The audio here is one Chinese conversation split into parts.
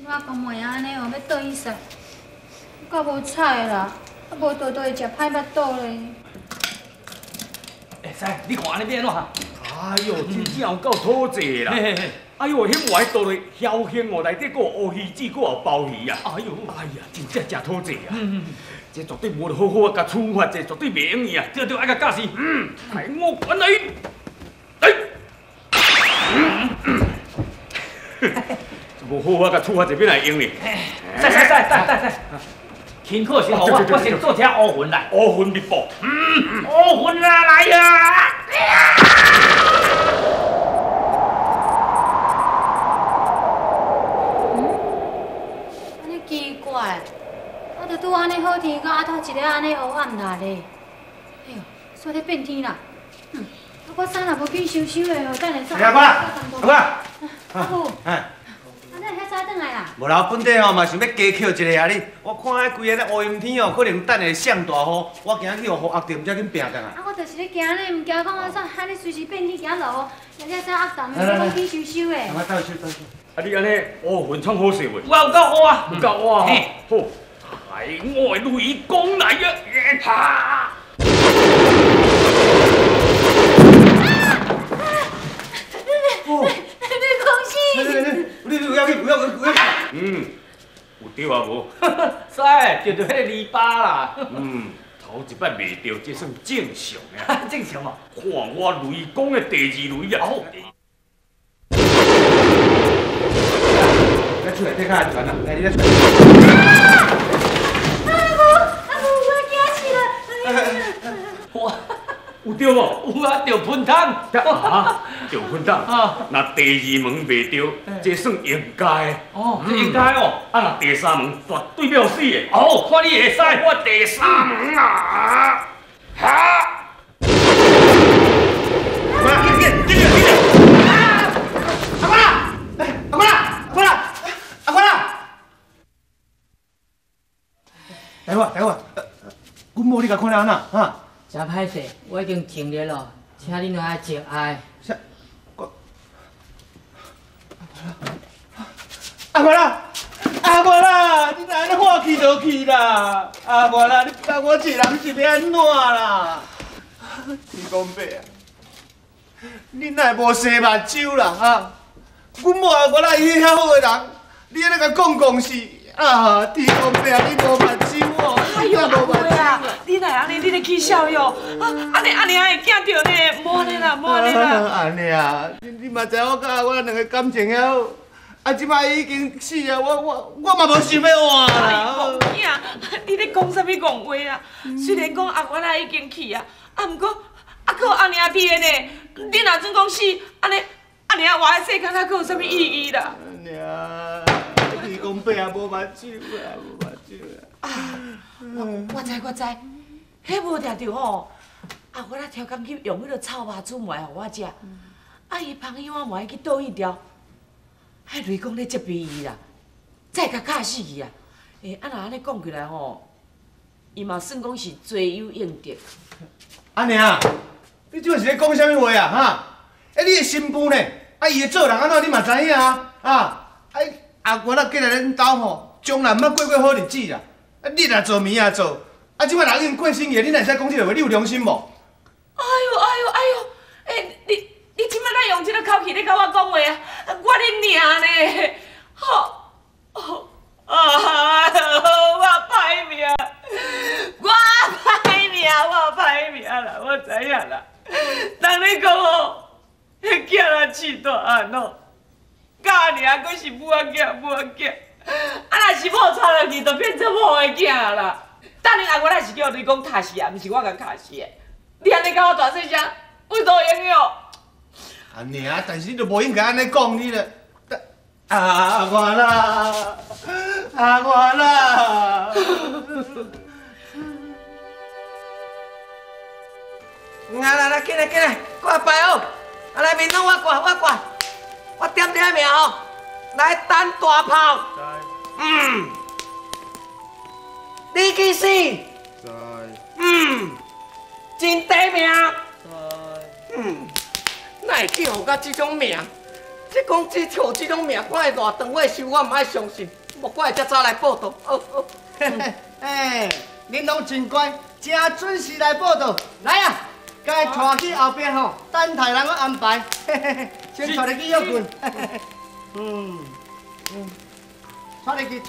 即摆公妹安尼哦，要倒去啥？够无彩啦，啊无倒会食歹腹肚咧。哎，师，你看安尼变怎哈？哎呦，真正有够土济啦！哎呦，迄外倒咧侥幸哦，内底佫有乌鱼子，佫有鲍鱼啊！哎呦，哎呀，真正真土济啊！这绝对无好好啊，甲处罚，这绝对袂用去啊！对，爱甲教死。来，我管你，来，无好好甲处罚，这边来用哩。使，轻可是我先做条乌魂来。乌魂密布。乌魂啊，来呀！安尼奇怪，我着拄安尼好天，甲阿头一个安尼乌暗啦咧。哎呦，煞咧变天啦！我衫若无紧收收的哦，等下煞。阿哥，阿母，哎，安尼遐早转来啦？无啦，本地吼嘛想要加捡一个啊你，我看迄规个咧乌阴天哦，可能等下上大雨，我今日去互压定，才紧拼干啊。我就是咧惊咧，唔惊讲我煞安尼随时变天行落雨，也早压淡，要讲紧收收的。我倒收。啊，你安尼乌魂创好势袂？我有够好啊，有够哇！好，来，我的雷公来呀！哈！你不要去！有对啊无？师，着迄个篱笆啦。头一摆袂着，这算正常啊。正常哦。看我雷公的第二雷啊！来出来，这下船啦，来你来出来。阿母，我惊死了！我有对无？有啊，着喷汤。啊，着分档。那第二门袂着，这算应该的。哦，这应该哦。啊，那第三门绝对要死的。哦，看你会使。我第三门啊！哈！等我，阮某你甲看了安那哈？真歹势，我已经尽力了，请恁来节哀。阿婆啦，你哪安尼喊去就去啦？阿婆啦，你教我一人是要安怎啦？天公伯啊，你哪会无生目睭啦哈？阮某阿婆啦，伊遐好个人，你安尼甲讲是啊？天公伯啊，你无目睭哦，哎呦，阿妹啊，你哪安尼？你咧起笑哟？安尼会惊着呢？无安尼啦，无安尼啦。安尼啊，你嘛知我甲我两个感情遐好，啊，即摆已经死啊，我嘛无想要换啦。公囝，你咧讲啥物戆话啊？虽然讲阿元仔已经去啊，啊，毋过啊，搁有安尼啊天呢？你若准讲死，安尼啊活在世间，啊，搁有啥物意义啦？安尼啊，天公伯啊，无目睭啦，无目睭啦。啊，我知，迄无定着吼。啊，我超工去用迄个臭麻煮糜互我食，啊，伊朋友仔糜去倒去调，迄雷公咧责备伊啦，再甲卡死伊啊！啊，若安尼讲起来吼，伊嘛算讲是罪有应得。安尼啊，你即摆是咧讲啥物话啊？哈！你的新妇呢？伊会做人安怎你嘛知影啊？阿元仔过来恁兜吼，将来毋捌过好日子啦。你若做面也做，即摆人已经过生夜，你哪会使讲即个话？你有良心无？哎呦！你即摆哪用即个口气咧甲我讲话啊？我恁娘呢？我歹命，我歹命啦！我知影啦。人咧讲哦，迄囝仔饲大汉哦，甲娘佫是母仔囝。啊，若是某娶落去，就变做某的囝啦。等恁阿元仔是叫你讲卡死啊，毋是我甲卡死的。你安尼甲我大细声，为何用哟？安尼啊，但是你就无应该安尼讲你了。阿元啦，来，进来，挂牌哦！来，面拢我挂，我点点名哦。来，等大炮。李基生。真第名。哪会叫我这种名？这讲这条这种命关的大长尾寿，我唔爱相信，莫怪遮早来报道。哎，恁拢真乖，真准时来报道。来啊，该带去后边吼，等台人我安排。先带你去约棍。带你去。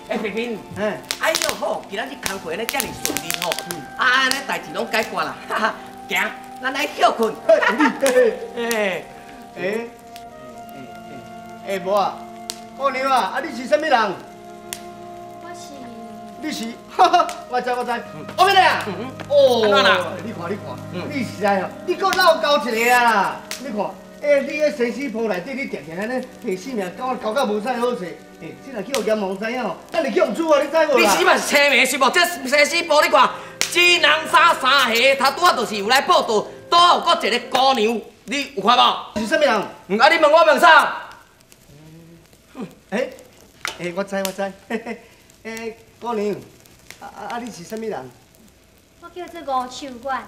哎，平平，哎呦好，今仔日工课呢遮尔顺利吼，安尼代志拢解决啦，哈哈，行，咱来休困。无啊，姑娘啊，你是啥物人？我是。你是，我知。我咩啊？哦，你看，你实在哦，你搁闹交一个啊！你看，你个生死簿内底，你定定安尼提性命，甲我搞到无啥好势。这若去互阎王知影吼，咱就去用处啊！你知无啦？你是嘛是青面是无？这生死簿你看，只人三下，他拄仔就是有来报道，拄好有搁一个姑娘，你有看无？是啥物人？啊，你问我问啥？我知。姑娘，你是啥物人？我叫做吴秀冠。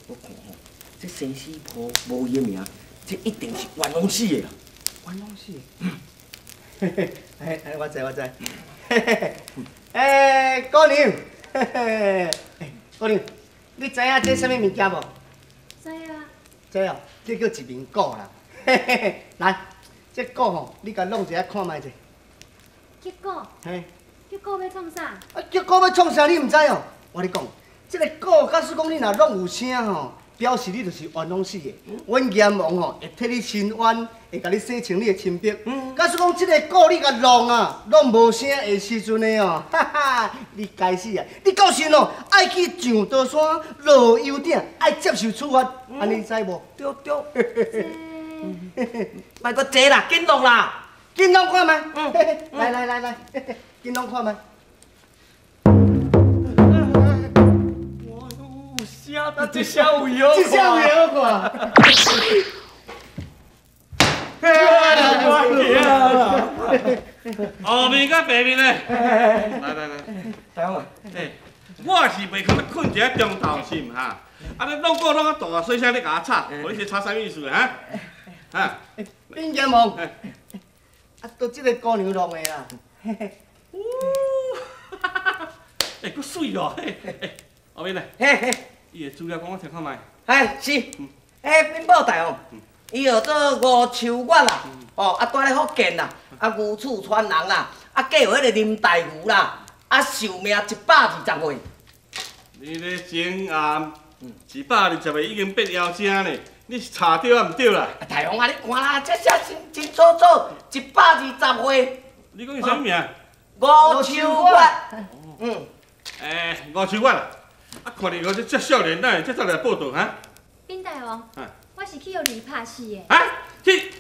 我看吼，这生死簿无伊的名，这一定是冤枉死的。冤枉死？我知。姑娘，姑娘，你知影这啥物物件无？知啊。知哦，这叫一面鼓啦。来，这鼓吼，你甲弄一下看卖者。结果？嘿。结果要创啥？结果要创啥？你毋知哦？我跟你讲，这个鼓，假使讲你若弄有声吼，表示你就是冤枉死的。阮阎王吼会替你伸冤，会甲你洗清你的清白。假使讲这个鼓你甲弄啊，弄无声的时阵的哦，哈哈，你该死啊！你到时哦，爱去上刀山落油鼎，爱接受处罚，安尼知无？对。莫搁坐啦，紧弄啦！紧弄看卖。来，紧弄看卖。这下有油，这下有油看。后面甲白面嘞，来，大王，我是袂可能困一个中头心哈，你弄过弄啊大细声你甲我插，我是插啥意思哈？恁阎王，都这个姑娘弄的啦。佫水哦，后面嘞，伊的资料讲我听看卖。是，禀报大王，伊号做吴秋月啦，住咧福建啦，牛厝传人啦，嫁互迄个林大牛啦，寿命120岁。你咧前暗120岁已经变夭精咧，你是查对啊毋对啦？大王啊，你看啦，这写真楚楚，120岁。你讲伊啥物名？吴秋月。吴秋月啦。看你我这少年仔，这才来报道哈。禀大王，我是去互你拍死的。去！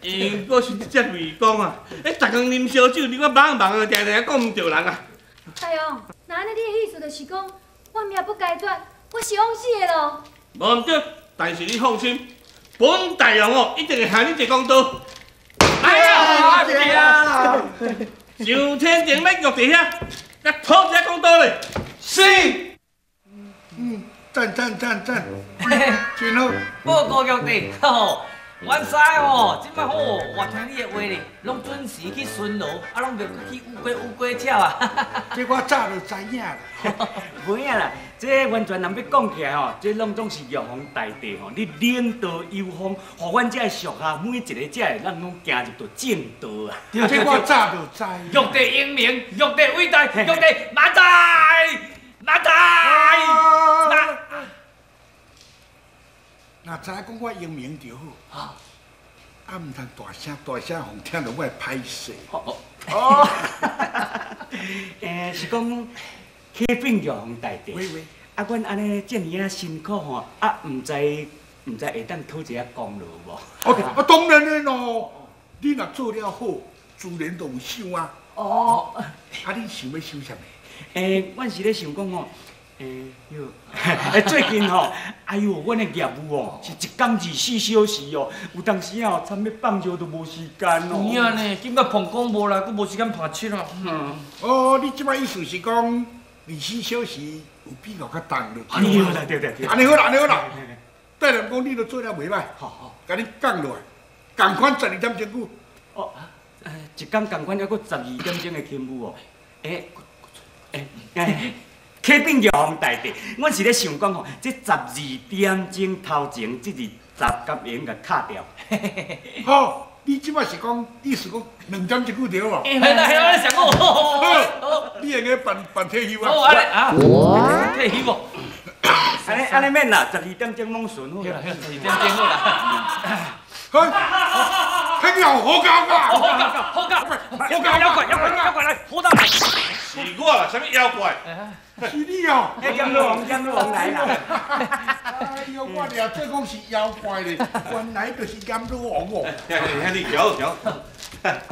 应该是这类讲啊！逐工啉烧酒，你我忙的，定定讲唔着人啊。大王，那安尼你的意思就是讲，我命不该断，我是枉死的咯？无唔对，但是你放心，本大王一定会害你一公道。哎呀！上天定要玉伫遐，甲讨一公道咧。是。赞，真好。报告玉帝，元帅即摆好，我听你的话咧，拢准时去巡逻，拢袂去乌龟跳啊。这我早就知影啦。无影啦，这完全人要讲起来吼，这拢总是玉皇大帝吼，你领导有方，互阮这属下每一个这会咱拢行入到正道啊。这我早就知。玉帝英明，玉帝伟大，玉帝万岁！若知影讲我英明就好，毋通大声，互听到我歹势。是讲启禀玉皇大帝。阮安尼遮尔辛苦吼，毋知会当讨一下功劳无？当然的咯，你若做了好，自然就有赏啊。你想要赏啥物？阮是咧想讲吼。最近吼，阮的业务哦，是一天24小时哦，有当时哦，差要放尿都无时间哦。有影呢，今个膀胱无力，佫无时间拍七啦。你即摆意思是讲， 24小时有比较较重了。哎呦，对。安尼好啦，安尼好啦。戴南讲你都做了袂歹，好，甲你讲落来，共款12点钟久。哦，一天共款还佫12点钟的勤务哦。客顶玉皇大帝，阮是咧想讲吼，这12点钟头前这日10甲用甲卡掉。好，你即摆是讲意思讲2点钟久对无？嘿啦，想讲好，你会个办退休啊？好安尼退休无？安尼免啦，12点钟拢顺好啦。12点钟好啦。嘿，鸟好高噶！好教，妖怪来，好大！是我啦，什么妖怪？是你哦！阎罗王来啦！哎呦，我俩做讲是妖怪咧，原来就是阎罗王哦！兄弟，调。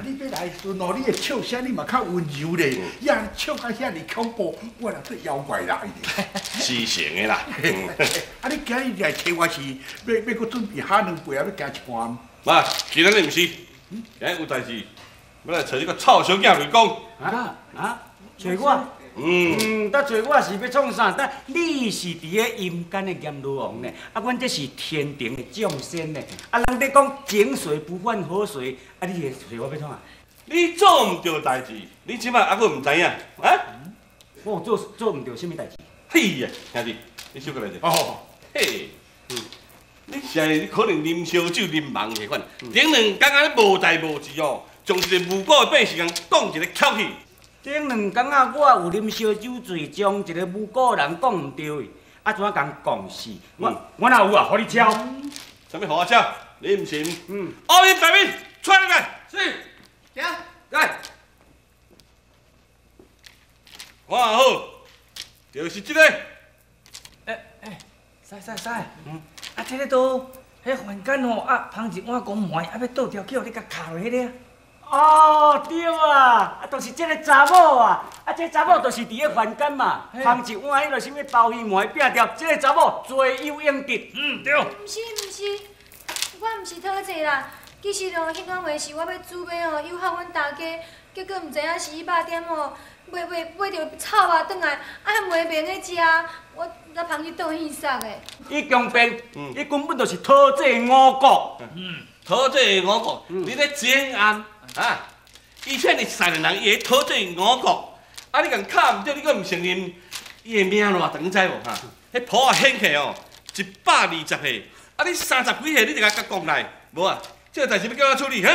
你要来时阵哦，你的笑声你嘛较温柔咧，呀，笑甲遐尼恐怖，我若做妖怪来咧。是成的啦。啊，你今日来找我是要搁准备下2杯啊，要加一盘。妈，今日你唔是，今日有代志，要来找这个臭小囝来讲。找我？搭找我是要创啥？搭你是伫咧阴间的阎罗王呢？啊，阮这是天庭的众仙呢。啊，人咧讲井水不犯河水，啊，你会找我要创啊？你做唔对代志，你即摆还佫唔知影啊？我做唔对什么代志？嘿呀，兄弟，你小过来者。哦，嘿，你现在你可能啉烧酒啉茫个款，顶2天安尼无代无志哦，将一个无辜的百姓人讲一个翘去。顶2天啊，我有啉烧酒醉，将一个无辜人讲唔对的，啊，怎啊共讲死？我哪有啊？互你敲？啥物互我敲？你唔信？阿明白面，出来来。是，行，来。看好，就是这个。使，啊，这个都，迄凡间吼，啊，芳一碗公糜，啊，要倒条叫你甲卡落迄个。哦，对啊，就是这个查某啊，这查某就是伫咧凡间嘛，芳一碗迄个什么包鱼糜饼条，这个查某罪有应得。对。毋是，我毋是讨债啦。其实哦，迄碗话是我要煮买哦，诱惑阮大家，结果毋知影是100点哦，买着臭肉转来，啊，糜袂用食，我甲芳去倒去杀的。伊强辩，伊根本就是讨债5国。讨债5国，你咧奸案啊！以前你杀人人，伊会讨债5国，啊，你共卡唔对，你阁唔承认，伊的命偌长，知无哈？迄谱啊显起哦，120岁，啊，你30几岁你就甲讲来，无啊？这个代志要叫我处理哈？